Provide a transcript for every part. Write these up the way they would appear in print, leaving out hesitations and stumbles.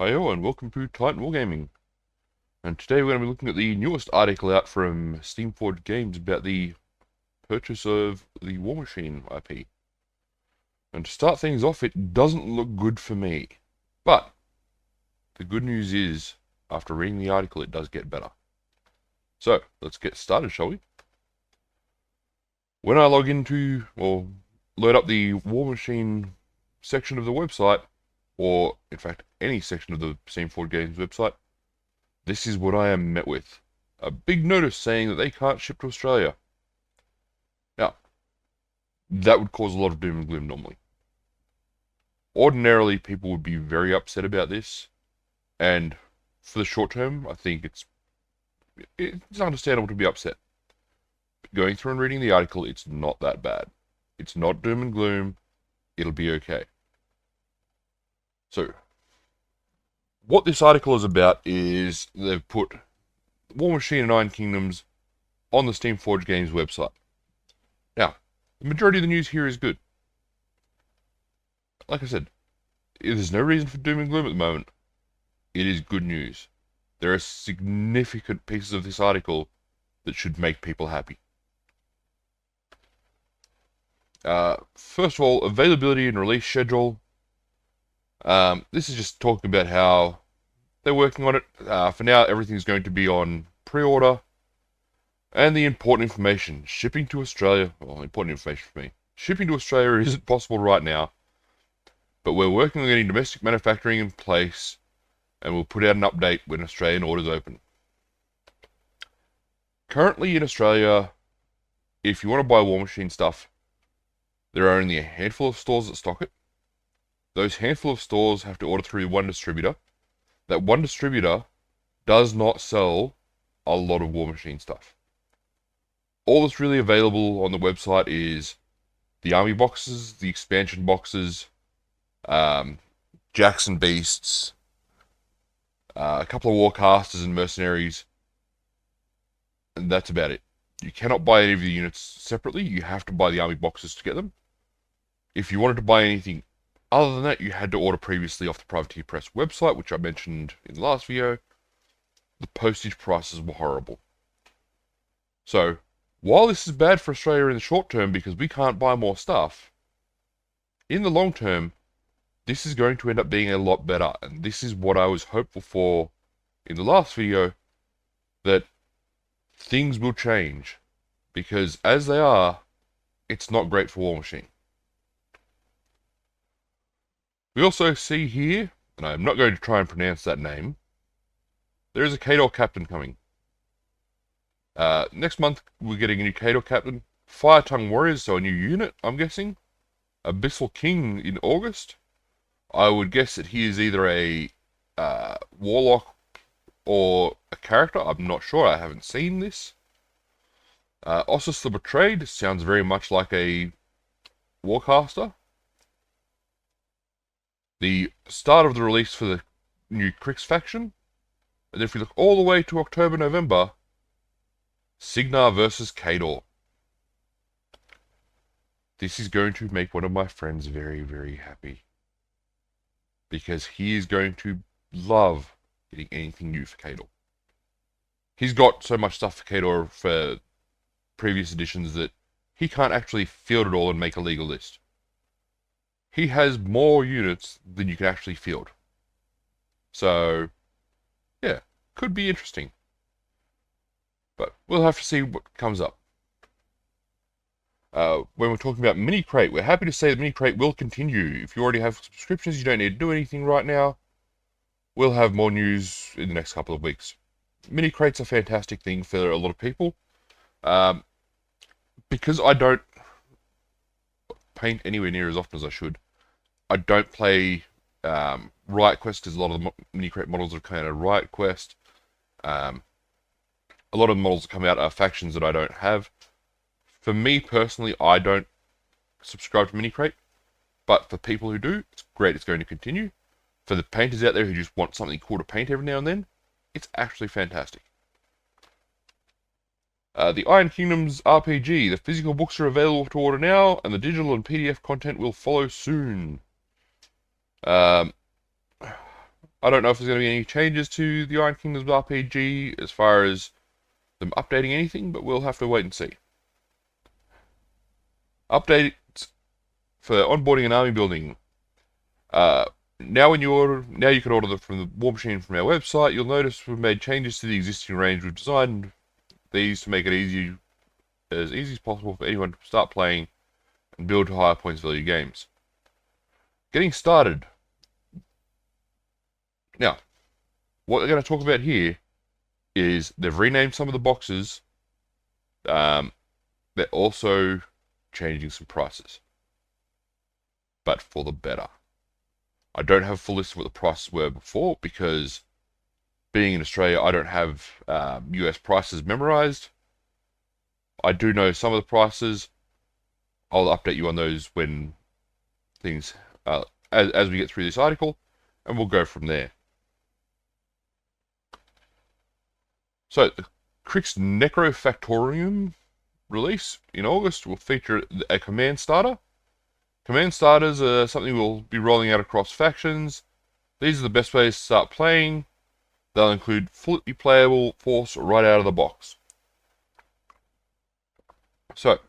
Hiyo and welcome to Titan Wargaming. And today we're going to be looking at the newest article out from Steamforged Games about the purchase of the Warmachine IP. And to start things off, it doesn't look good for me. But the good news is, after reading the article, it does get better. So, let's get started, shall we? When I log into, or load up the Warmachine section of the website, or in fact any section of the Steamforged Games website, this is what I am met with. A big notice saying that they can't ship to Australia. Now, that would cause a lot of doom and gloom normally. Ordinarily, people would be very upset about this, and for the short term, I think it's understandable to be upset. But going through and reading the article, it's not that bad. It's not doom and gloom. It'll be okay. So, what this article is about is they've put Warmachine and Iron Kingdoms on the Steamforged Games website. Now, the majority of the news here is good. Like I said, there's no reason for doom and gloom at the moment. It is good news. There are significant pieces of this article that should make people happy. First of all, availability and release schedule. This is just talking about how they're working on it. For now, everything's going to be on pre-order. And the important information, shipping to Australia, well, important information for me. Shipping to Australia isn't possible right now, but we're working on getting domestic manufacturing in place, and we'll put out an update when Australian orders open. Currently in Australia, if you want to buy Warmachine stuff, there are only a handful of stores that stock it. Those handful of stores have to order through one distributor. That one distributor does not sell a lot of Warmachine stuff. All that's really available on the website is the army boxes, the expansion boxes, Jacks and Beasts, a couple of Warcasters and Mercenaries, and that's about it. You cannot buy any of the units separately. You have to buy the army boxes to get them. If you wanted to buy anything other than that, you had to order previously off the Privateer Press website, which I mentioned in the last video. The postage prices were horrible. So, while this is bad for Australia in the short term because we can't buy more stuff, in the long term, this is going to end up being a lot better. And this is what I was hopeful for in the last video, that things will change. Because as they are, it's not great for Warmachine. We also see here, and I'm not going to try and pronounce that name, there is a Kador captain coming. Next month, we're getting a new Kador captain. Fire Tongue Warriors, so a new unit, I'm guessing. Abyssal King in August. I would guess that he is either a warlock or a character. I'm not sure, I haven't seen this. Ossus the Betrayed sounds very much like a warcaster. The start of the release for the new Crix faction. And if we look all the way to October, November, Signar versus Kador. This is going to make one of my friends very, very happy. Because he is going to love getting anything new for Kador. He's got so much stuff for Kador for previous editions that he can't actually field it all and make a legal list. He has more units than you can actually field. So, yeah, could be interesting. But we'll have to see what comes up. When we're talking about Mini Crate, we're happy to say that Mini Crate will continue. If you already have subscriptions, you don't need to do anything right now. We'll have more news in the next couple of weeks. Mini Crate's a fantastic thing for a lot of people. Because I don't paint anywhere near as often as I should. I don't play Riot Quest because a lot of the Mini Crate models are kind of Riot Quest. A lot of the models that come out are factions that I don't have. For me personally, I don't subscribe to Mini Crate, but for people who do, it's great, it's going to continue. For the painters out there who just want something cool to paint every now and then, it's actually fantastic. The Iron Kingdoms RPG, the physical books are available to order now, and the digital and PDF content will follow soon. I don't know if there's going to be any changes to the Iron Kingdoms RPG as far as them updating anything, but we'll have to wait and see. Updates for onboarding and army building. Now you can order them from the Warmachine from our website. You'll notice we've made changes to the existing range. We've designed these to make it as easy as possible for anyone to start playing and build to higher points value games. Getting started. Now, what we're going to talk about here is they've renamed some of the boxes. They're also changing some prices, but for the better. I don't have a full list of what the prices were before because, being in Australia, I don't have US prices memorized. I do know some of the prices. I'll update you on those when things, as we get through this article, and we'll go from there. So, the Crix Necrofactorium release in August will feature a command starter. Command starters are something we'll be rolling out across factions. These are the best ways to start playing. They'll include fully playable force right out of the box. So,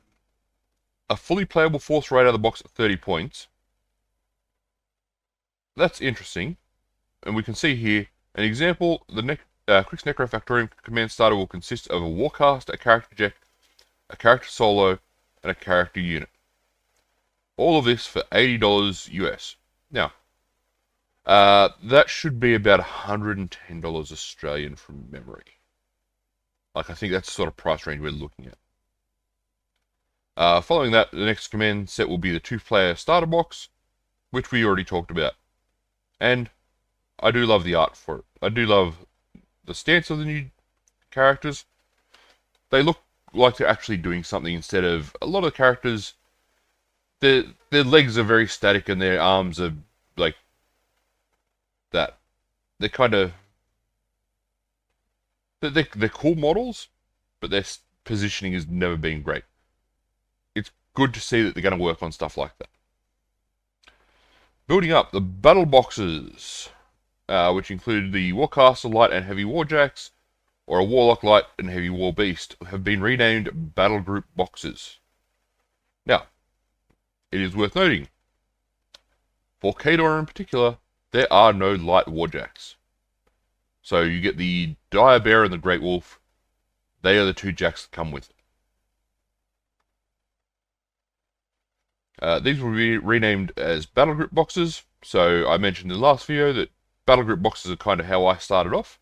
a fully playable force right out of the box at 30 points. That's interesting. And we can see here an example. The Crix Necrofactorium command starter will consist of a Warcast, a character deck, a character solo, and a character unit. All of this for $80 US. Now, that should be about $110 Australian from memory. I think that's the sort of price range we're looking at. Following that, the next command set will be the 2-player starter box, which we already talked about. And I do love the art for it. I do love the stance of the new characters. They look like they're actually doing something instead of a lot of the characters. Their legs are very static and their arms are like that. They're kind of they're cool models, but their positioning has never been great. It's good to see that they're going to work on stuff like that. Building up the battle boxes, which include the Warcaster Light and Heavy Warjacks, or a Warlock Light and Heavy War Beast, have been renamed Battle Group boxes. Now, it is worth noting, for Khador in particular, there are no light warjacks. So you get the Dire Bear and the Great Wolf. They are the 2 jacks that come with it. These will be renamed as Battle Group boxes. So I mentioned in the last video that Battle Group boxes are kind of how I started off.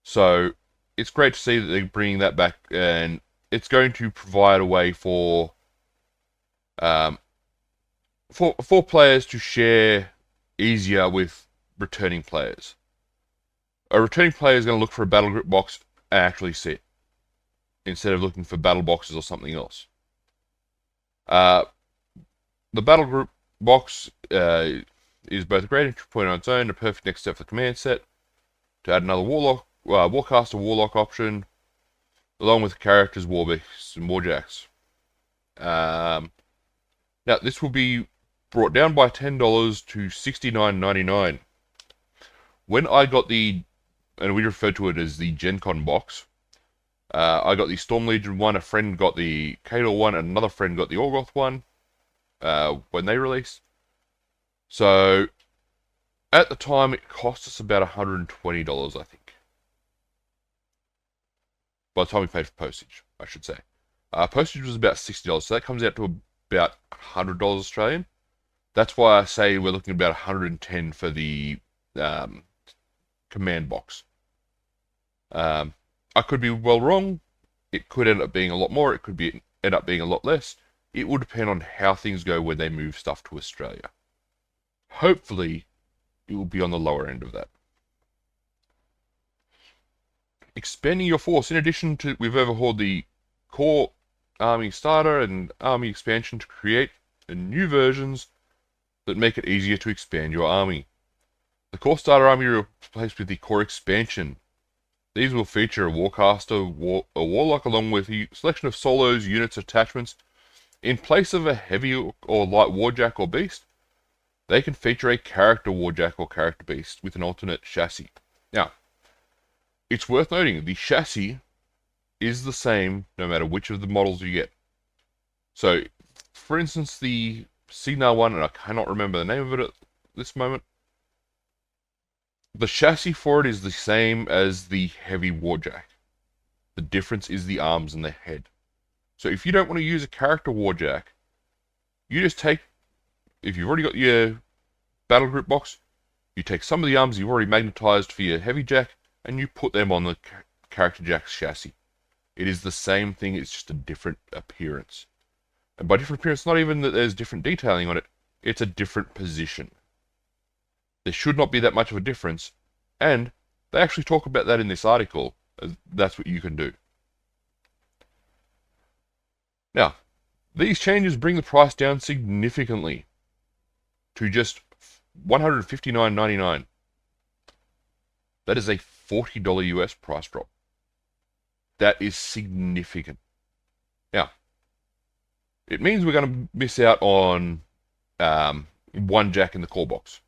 So it's great to see that they're bringing that back, and it's going to provide a way for players to share easier with returning players. A returning player is going to look for a battle group box and actually see it, instead of looking for battle boxes or something else. The battle group box is both a great entry point on its own and a perfect next step for the command set, to add another Warcaster Warlock option, along with the characters War Beasts and Warjacks. Now, this will be brought down by $10 to $69.99. When I got and we refer to it as the Gen Con box, I got the Storm Legion one, a friend got the Khador one, and another friend got the Orgoth one when they released. So, at the time, it cost us about $120, I think. By the time we paid for postage, I should say. Postage was about $60, so that comes out to about $100 Australian. That's why I say we're looking at about $110 for the command box. I could be well wrong. It could end up being a lot more. It could end up being a lot less. It will depend on how things go when they move stuff to Australia. Hopefully, it will be on the lower end of that. Expanding your force. In addition to, we've overhauled the core army starter and army expansion to create new versions that make it easier to expand your army. The core starter army will be replaced with the core expansion. These will feature a Warcaster, a Warlock, along with a selection of solos, units, attachments. In place of a heavy or light Warjack or Beast, they can feature a character warjack or character beast with an alternate chassis. Now, it's worth noting the chassis is the same no matter which of the models you get. So, for instance, the Signal one, and I cannot remember the name of it at this moment, the chassis for it is the same as the heavy warjack. The difference is the arms and the head. So if you don't want to use a character warjack, you just take, if you've already got your battle group box, you take some of the arms you've already magnetized for your heavy jack, and you put them on the character jack's chassis. It is the same thing, it's just a different appearance. And by different appearance, not even that there's different detailing on it, it's a different position. There should not be that much of a difference, and they actually talk about that in this article, as that's what you can do. Now, these changes bring the price down significantly to just $159.99. That is a $40 US price drop. That is significant. Now, it means we're going to miss out on one jack in the core box.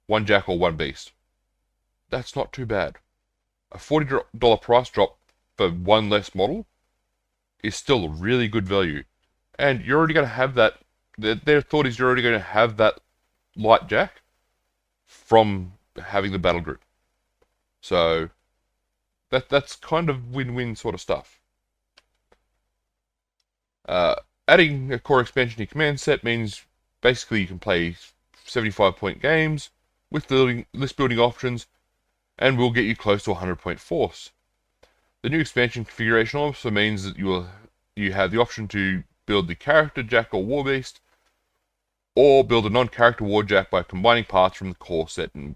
One jack or one beast. That's not too bad. A $40 price drop for one less model is still a really good value. And you're already going to have that. Their thought is you're already going to have that light jack from having the battle group. So that's kind of win-win sort of stuff. Adding a core expansion to your command set means basically you can play 75-point games with list building options, and will get you close to 100-point force. The new expansion configuration also means that you have the option to build the character jack or war beast, or build a non-character war jack by combining parts from the core set and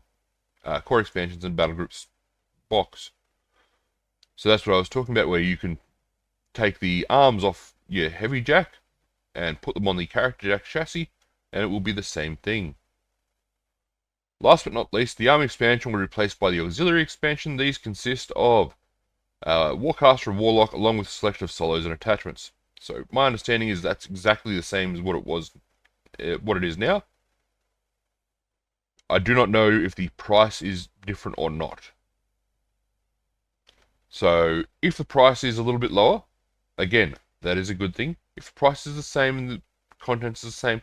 core expansions and battle groups box. So that's what I was talking about, where you can take the arms off your heavy jack and put them on the character jack chassis, and it will be the same thing. Last but not least, the army expansion will be replaced by the auxiliary expansion. These consist of Warcaster and Warlock, along with a selection of solos and attachments. So my understanding is that's exactly the same as what it is now. I do not know if the price is different or not. So if the price is a little bit lower, again, that is a good thing. If the price is the same and the contents is the same,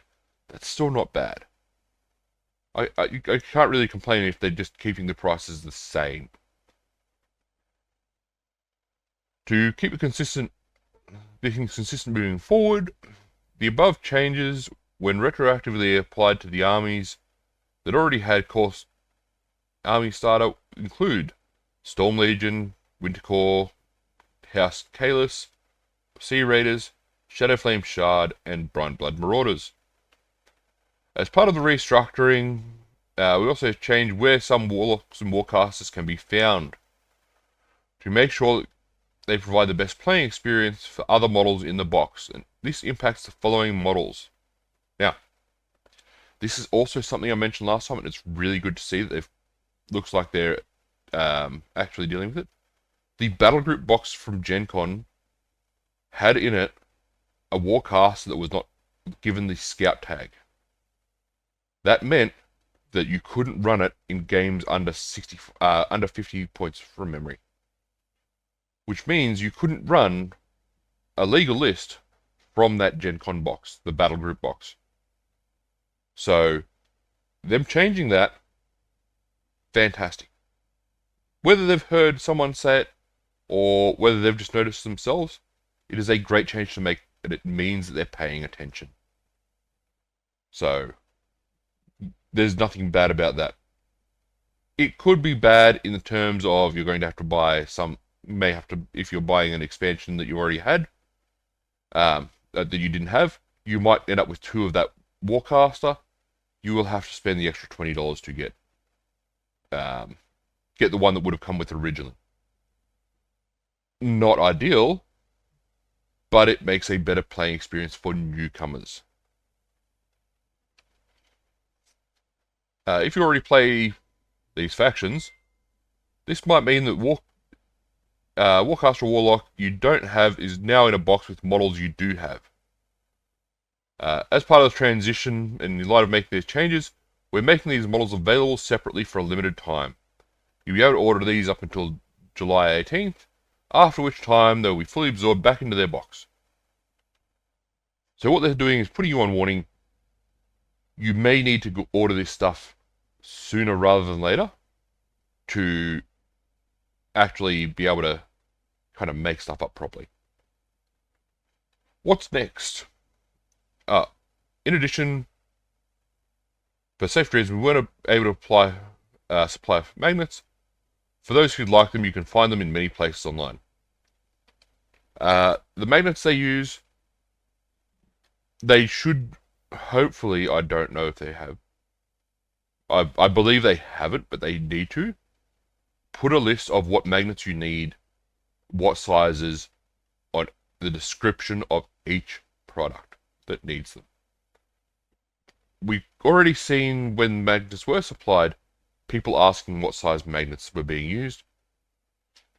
that's still not bad. I can't really complain if they're just keeping the prices the same. To keep it consistent moving forward, the above changes, when retroactively applied to the armies that already had core army starter, include Storm Legion, Winter Corps, House Kalis, Sea Raiders, Shadowflame Shard, and Brine-Blood Marauders. As part of the restructuring, we also changed where some Warlocks and Warcasters can be found to make sure that they provide the best playing experience for other models in the box, and this impacts the following models. Now, this is also something I mentioned last time, and it's really good to see that it looks like they're actually dealing with it. The Battle Group box from Gen Con had in it a Warcaster that was not given the Scout tag. That meant that you couldn't run it in games under 50 points from memory. Which means you couldn't run a legal list from that Gen Con box, the Battle Group box. So, them changing that, fantastic. Whether they've heard someone say it, or whether they've just noticed themselves, it is a great change to make, and it means that they're paying attention. So, there's nothing bad about that. It could be bad in the terms of you're going to have to buy if you're buying an expansion that you already had, that you didn't have, you might end up with two of that Warcaster. You will have to spend the extra $20 to get the one that would have come with originally. Not ideal, but it makes a better playing experience for newcomers. If you already play these factions, this might mean that Warcaster Warlock you don't have is now in a box with models you do have. As part of the transition, and in light of making these changes, we're making these models available separately for a limited time. You'll be able to order these up until July 18th, after which time they'll be fully absorbed back into their box. So what they're doing is putting you on warning. You may need to order this stuff sooner rather than later to actually be able to kind of make stuff up properly. What's next? In addition, for safety reasons, we weren't able to supply magnets. For those who'd like them, you can find them in many places online. The magnets they use, they should, hopefully, I don't know if they have. I believe they haven't, but they need to. Put a list of what magnets you need, what sizes, on the description of each product that needs them. We've already seen when magnets were supplied, people asking what size magnets were being used.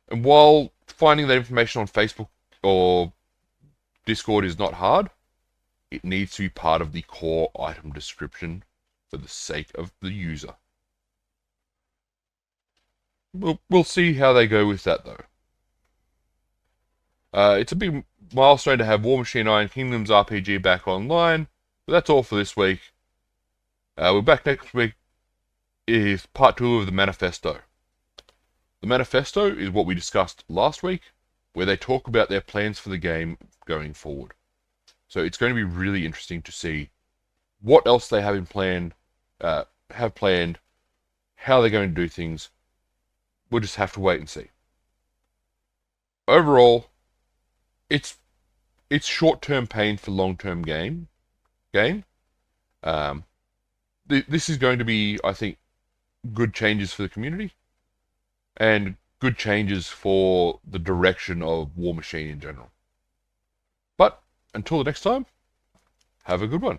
And while finding that information on Facebook or Discord is not hard, it needs to be part of the core item description for the sake of the user. We'll see how they go with that, though. It's a big milestone to have Warmachine Iron Kingdoms RPG back online, but that's all for this week. We're back next week is part 2 of the manifesto. The manifesto is what we discussed last week, where they talk about their plans for the game going forward. So it's going to be really interesting to see what else they have planned, how they're going to do things. We'll just have to wait and see. Overall, it's short-term pain for long-term gain. This is going to be, I think, good changes for the community and good changes for the direction of Warmachine in general. But until the next time, have a good one.